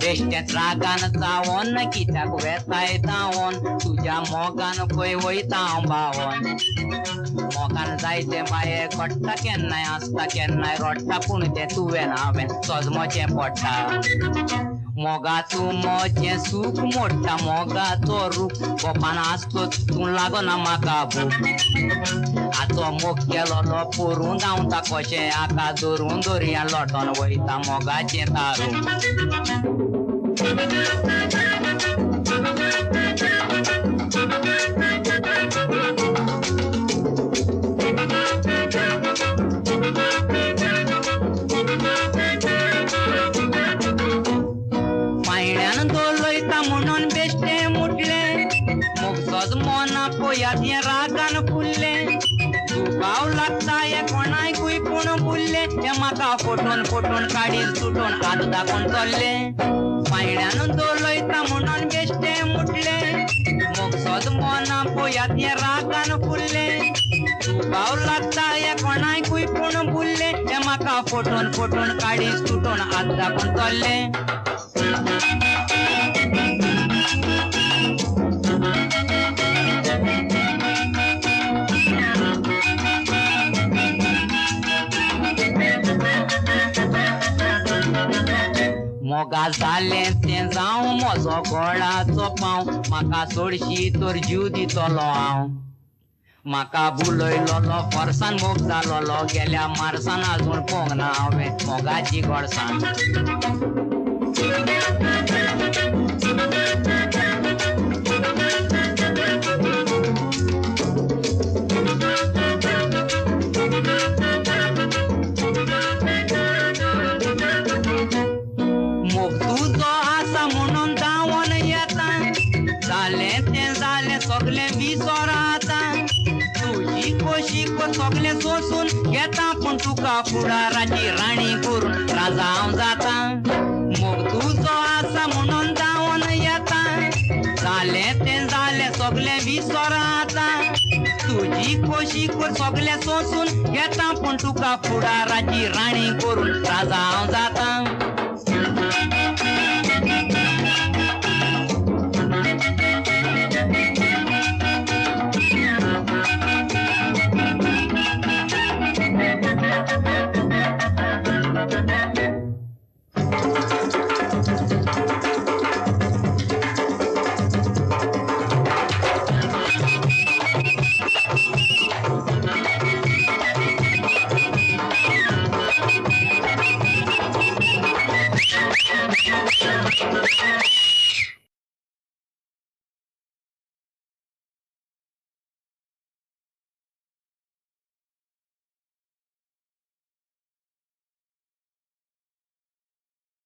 बेश्टेत रागान चावोन कित्याक वेताय तावोन तुज्या मोगान खंय वयता हांव भावोन मोगान जायते माये घडटा केन्नाय आसता केन्नाय रडटा पूण तें तुवें हांवें सजमोचें पडटा मोगाचो मोचें सूख मोडटा मोगाचो रूख गोपान आसतो तूं लागना म्हाका भूक आजो मोग केलोलो पोरून धांवता कशें आका धरून दर्या लोटोन वयता मोगाचें तारूं पायण्यान दोलयता म्हणून बेश्टे मुटले मोग सोज मोना पयात हें रागान फुल्लें दुबाव लागता हे कोणायकूय पूण बुल्ले हे म्हाका फोटोन फोटोन काडील सुटोन हात दाखोवन चल्ले पायण्यान दोलयता म्हणून बेश्टे मुटले मोग सोज मोना पयात हें रागान फुल्ले दुबाव लागता हे कोणायकूय पूण बुल्ले हे म्हाका फोटोन फोटोन काडील सुटोन हात दाखोवन चल्ले मोगा जालें तें जावं म्हजो गोडाचो पांव म्हाका सोडशी तर जीव दितलो हांव म्हाका बुलयलोलो फोर्सान मोग जालोलो गेल्या मार्सान आजून पळोवंक ना हांवें मोगाची गोडसाण मोग तुजो आसा म्हणून धांवोन येता जालें तें जालें सगलें विसर आतां तुजी खोशीक सगलें सोंसून घेता पूण तुका फुडाराची राणी करून राजा हांव जाता मोग तुजो आसा म्हणून धांवोन येता जालें तें जालें सगलें विसर आतां तुजी खोशीक सगलें सोंसून घेता पूण तुका फुडाराची राणी करून राजा हांव जाता